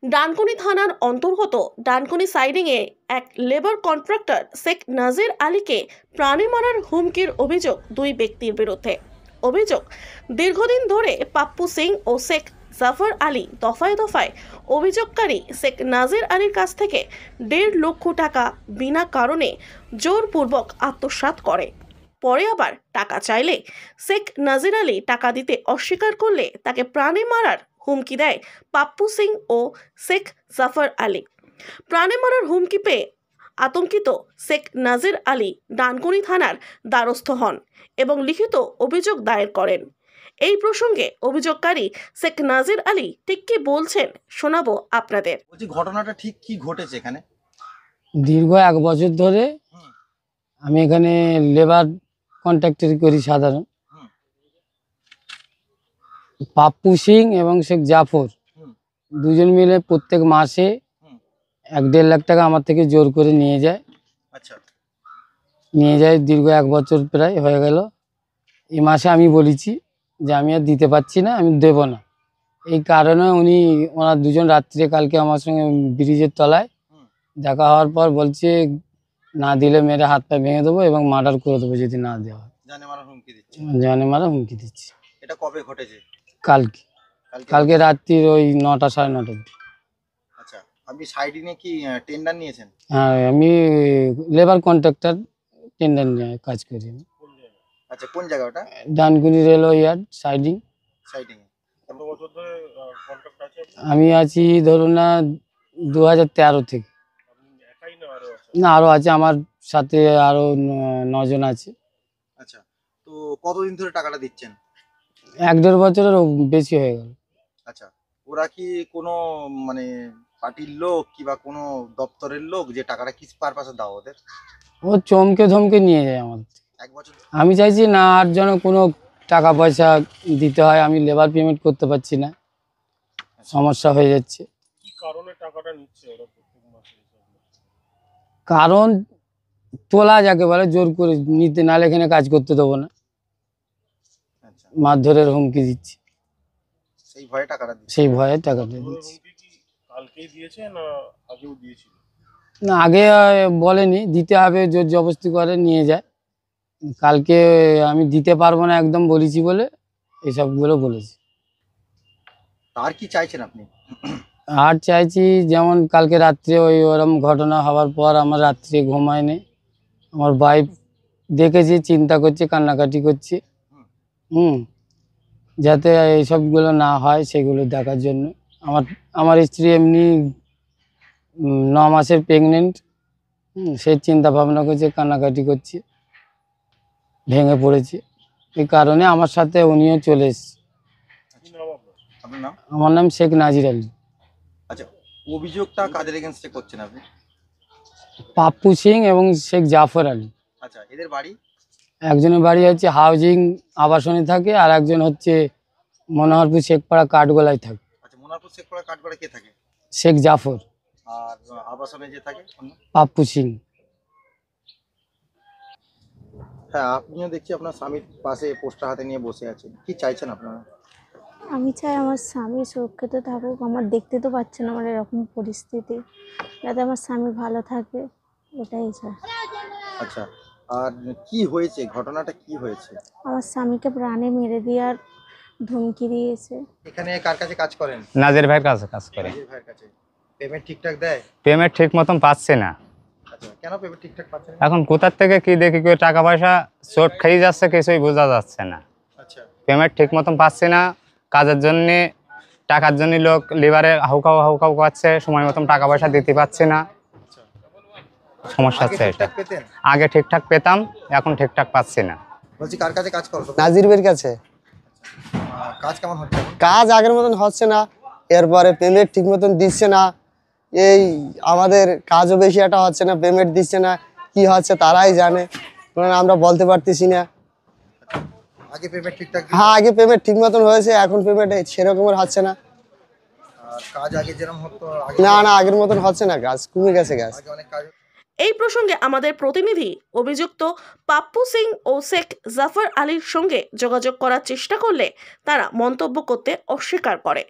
ডানকুনি থানার অন্তর্গত ডানকুনি সাইডিংয়ে এক লেবার কন্ট্রাক্টর শেখ নাজির আলীকে প্রাণে মারার হুমকির অভিযোগ দুই ব্যক্তির বিরুদ্ধে। অভিযোগ, দীর্ঘদিন ধরে পাপ্পু সিং ও শেখ জাফর আলী দফায় দফায় অভিযোগকারী শেখ নাজির আলীর কাছ থেকে 1.5 লক্ষ টাকা বিনা কারণে জোরপূর্বক আত্মসাৎ করে। পরে আবার টাকা চাইলে শেখ নাজির আলী টাকা দিতে অস্বীকার করলে তাকে প্রাণে মারার হুমকি দেয় পাপ্পু সিং ও শেখ জাফর আলী। প্রাণে মারার হুমকি পেয়ে আতঙ্কিত শেখ নাজির আলী ডানকুনি থানার দ্বারস্থ হন এবং লিখিত অভিযোগ দায়ের করেন। এই প্রসঙ্গে অভিযোগকারী শেখ নাজির আলী ঠিক কি বলছেন শোনাবো আপনাদের। ঘটনাটা ঠিক কি ঘটেছে এখানে? দীর্ঘ 1 বছর ধরে আমি এখানে লেবার কন্ট্রাক্টর করি। সাধারণ পাপ্পু সিং এবং শেখ জাফর দুজন মিলে প্রত্যেক মাসে 1-1.5 লাখ টাকা আমার থেকে জোর করে নিয়ে যায়। আচ্ছা, নিয়ে যায় দীর্ঘ 1 বছর প্রায় হয়ে গেল। এই মাসে আমি বলেছি যে আমি আর দিতে পারছি না, আমি দেব না। এই কারণে ওনার দুজন রাত্রে কালকে আমার সঙ্গে ব্রিজের তলায় দেখা হওয়ার পর বলছে না দিলে মেরে হাত পা ভেঙে দেবো এবং মার্ডার করে দেবো যদি না দেওয়া হয়। জানে মারা হুমকি দিচ্ছে। এটা কবে ঘটেছে? কালকে রাত্রির ওই 9টা 9:30 অবধি। আচ্ছা, আপনি সাইডিং এ কি টেন্ডার নিয়েছেন? হ্যাঁ, আমি লেবার কন্ট্রাক্টর টেন্ডার নিয়ে কাজ করি। আচ্ছা, কোন জায়গা ওটা? Dankuni railway yard siding. কত বছর ধরে কন্ট্রাক্ট আছে? আমি আছি ধরুন না 2013 থেকে। না, আরো আছে, আমার সাথে আরো 9 জন আছে। আচ্ছা, তো কতদিন ধরে টাকাটা দিচ্ছেন? 1-1.5 বছরের বেশি হয়ে গেল। আচ্ছা, ওরা কি কোনো মানে পার্টির লোক কিংবা কোনো দপ্তরের লোক যে টাকাটা কি পারপাসে দাও ওদের? ও চমকে ধমকে নিয়ে যায় আমাদের। 1 বছর আমি চাইছি না আর যেন কোনো টাকা পয়সা দিতে হয়। আমি লেবার পেমেন্ট করতে পারছি না, সমস্যা হয়ে যাচ্ছে। কি কারণে টাকাটা নিচ্ছে ওরা প্রত্যেক মাসে? কারণ তোলা যাকে বলে, জোর করে নিতে, নাহলে এখানে কাজ করতে দেবো না। আচ্ছা, মারধরের হুমকি দিচ্ছে, সেই ভয়ে টাকাটা দিচ্ছে। সেই ভয়ে টাকা দিয়ে দিচ্ছে। হুমকি কি কালকেই দিয়েছে না আগেও দিয়েছিল? না, আগে বলেনি, দিতে হবে, জোর জবরদস্তি করে নিয়ে যায়। কালকে আমি দিতে পারবো না একদম বলেছি বলে এসবগুলো বলেছি। আর কি চাইছেন আপনি? আর চাইছি, যেমন কালকে রাত্রে ওরম ঘটনা হওয়ার পর আমার রাত্রে ঘুমায়নি। আমার ওয়াইফ দেখেছি, চিন্তা করছে, কান্নাকাটি করছে। যাতে এইসবগুলো না হয় সেগুলো দেখার জন্য। আমার স্ত্রী এমনি 9 মাসের প্রেগনেন্ট। সে চিন্তা ভাবনা করছে, কান্নাকাটি করছে, ভেঙে পড়েছে। এই কারণে আমার সাথে উনিও চলে এসছে। আপনার নাম? আমার নাম শেখ নাজির আলী। আচ্ছা, অভিযোগটা কাদের এগেইনস্টে করছেন আপনি? পাপ্পু সিং এবং শেখ জাফর আলী। আচ্ছা, এদের বাড়ি? একজনের বাড়ি হচ্ছে হাউজিং আবাসনে থাকে, আর একজন হচ্ছে মনোহরপুর শেখপাড়া কাঠগোলায় থাকে। আচ্ছা, মনোহরপুর শেখপাড়া কাঠগোলায় কে থাকে? শেখ জাফর। আর আবাসনে যে থাকে পাপ্পু সিং। হ্যাঁ, আপনিও দেখছি আপনার স্বামীর পাশে পোস্টার হাতে নিয়ে বসে আছেন। কি চাইছেন আপনারা? আমি চাই আমার স্বামী সুরক্ষিত থাকুক। আমার দেখতে তো পাচ্ছেন আমার এরকম পরিস্থিতি, যাতে আমার স্বামী ভালো থাকে, এটাই চাই। আচ্ছা, আর কি হয়েছে, ঘটনাটা কি হয়েছে? আমার স্বামীকে প্রাণে মেরে দেওয়ার ধমকি দিয়েছে। এখানে কার কাছে কাজ করেন? নাজির ভাইয়ের কাছে কাজ করে। নাজির ভাইয়ের কাছে। পেমেন্ট ঠিকঠাক দেয়? পেমেন্ট ঠিক মতন পাচ্ছে না। আচ্ছা, কেন পেমেন্ট ঠিকঠাক পাচ্ছে না? এখন কোথার থেকে কি দেখি কেউ টাকা পয়সা চোট খেয়ে যাচ্ছে, কিছুই বোঝা যাচ্ছে না। আচ্ছা, পেমেন্ট ঠিক মতন পাচ্ছে না। কাজের জন্য, টাকার জন্য লোক লিভারে হাউকাউ করছে, সময় মতন টাকা পয়সা দিতে পারছে না। সমস্যা হচ্ছে এটা। পেতেন? আগে ঠিকঠাক পেতাম, এখন ঠিকঠাক পাচ্ছি না। বলছি কার কাছে কাজ করো? নাজির ভাইয়ের কাছে। কাজ কেমন হচ্ছে? কাজ আগের মতন হচ্ছে না, এরপরে পেমেন্ট ঠিক মতন দিচ্ছে না। এই আমাদের কাজও বেশি একটা হচ্ছে না, পেমেন্ট দিচ্ছে না। কি হচ্ছে তারাই জানে, আমরা বলতে পারতেছি না। আগে পেমেন্ট ঠিকঠাক? হ্যাঁ, আগে পেমেন্ট ঠিক মতন হয়েছে, এখন পেমেন্ট সেরকমের হচ্ছে না। আর কাজ আগে যেরকম হতো? না, আগের মতন হচ্ছে না, কাজ কমে গেছে। আগে অনেক কাজ। এই প্রসঙ্গে আমাদের প্রতিনিধি অভিযুক্ত পাপ্পু সিং ও শেখ জাফর আলীর সঙ্গে যোগাযোগ করার চেষ্টা করলে তারা মন্তব্য করতে অস্বীকার করে।